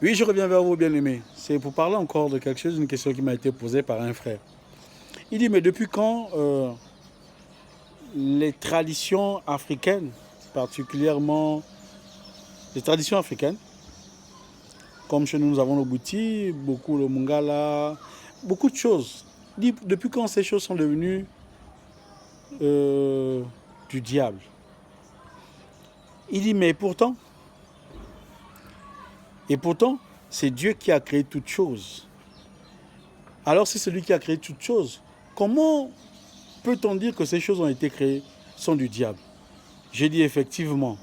Oui, je reviens vers vous, bien-aimés. C'est pour parler encore de quelque chose, une question qui m'a été posée par un frère. Il dit, mais depuis quand les traditions africaines, particulièrement les traditions africaines, comme chez nous, nous avons le bouti, beaucoup le mungala, beaucoup de choses. Il dit, depuis quand ces choses sont devenues euh, du diable? Il dit, mais pourtant, c'est Dieu qui a créé toutes choses. Alors c'est celui qui a créé toutes choses. Comment peut-on dire que ces choses ont été créées sont du diable? J'ai dit effectivement,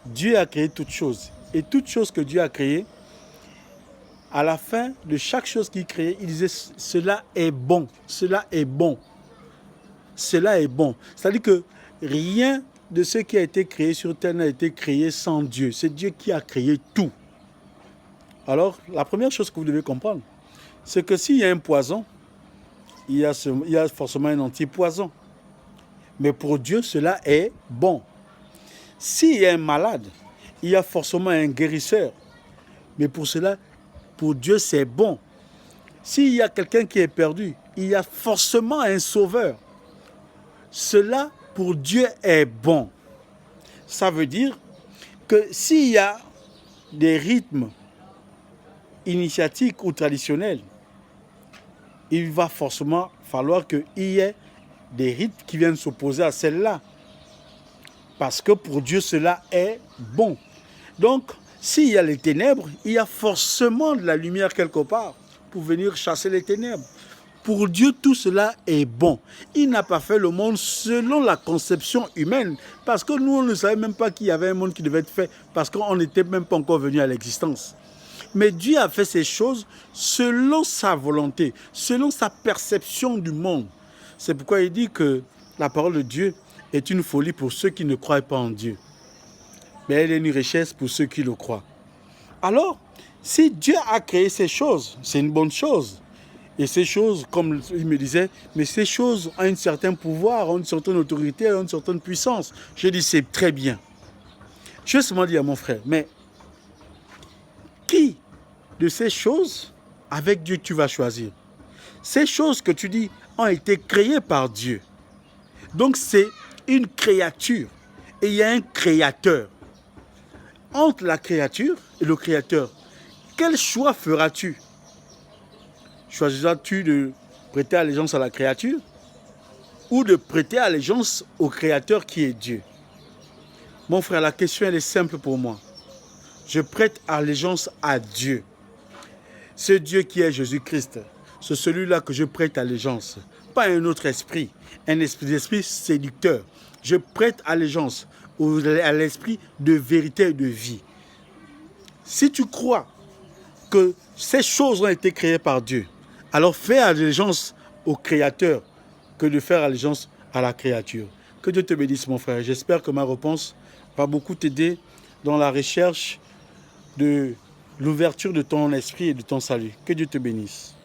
Dieu a créé toutes choses. Et toutes choses que Dieu a créées, à la fin de chaque chose qu'il créait, il disait cela est bon, cela est bon, cela est bon. C'est-à-dire que rien de ce qui a été créé sur terre n'a été créé sans Dieu. C'est Dieu qui a créé tout. Alors, la première chose que vous devez comprendre, c'est que s'il y a un poison, il y a forcément un antipoison. Mais pour Dieu, cela est bon. S'il y a un malade, il y a forcément un guérisseur. Mais pour Dieu, c'est bon. S'il y a quelqu'un qui est perdu, il y a forcément un sauveur. Cela, pour Dieu, est bon. Ça veut dire que s'il y a des rythmes initiatiques ou traditionnels, il va forcément falloir qu'il y ait des rites qui viennent s'opposer à celle-là. Parce que pour Dieu, cela est bon. Donc, s'il y a les ténèbres, il y a forcément de la lumière quelque part pour venir chasser les ténèbres. Pour Dieu, tout cela est bon. Il n'a pas fait le monde selon la conception humaine. Parce que nous, on ne savait même pas qu'il y avait un monde qui devait être fait. Parce qu'on n'était même pas encore venu à l'existence. Mais Dieu a fait ces choses selon sa volonté, selon sa perception du monde. C'est pourquoi il dit que la parole de Dieu est une folie pour ceux qui ne croient pas en Dieu. Mais elle est une richesse pour ceux qui le croient. Alors, si Dieu a créé ces choses, c'est une bonne chose. Et ces choses, comme il me disait, mais ces choses ont un certain pouvoir, ont une certaine autorité, ont une certaine puissance. Je dis, c'est très bien. Je vais seulement dire à mon frère, mais qui de ces choses, avec Dieu, tu vas choisir? Ces choses que tu dis ont été créées par Dieu. Donc c'est une créature. Et il y a un créateur. Entre la créature et le créateur, quel choix feras-tu? Choisiras-tu de prêter allégeance à la créature ou de prêter allégeance au créateur qui est Dieu? Mon frère, la question elle est simple pour moi. Je prête allégeance à Dieu. Ce Dieu qui est Jésus-Christ, c'est celui-là que je prête allégeance. Pas un autre esprit, un esprit séducteur. Je prête allégeance à l'esprit de vérité et de vie. Si tu crois que ces choses ont été créées par Dieu, alors fais allégeance au Créateur que de faire allégeance à la créature. Que Dieu te bénisse, mon frère. J'espère que ma réponse va beaucoup t'aider dans la recherche de l'ouverture de ton esprit et de ton salut. Que Dieu te bénisse.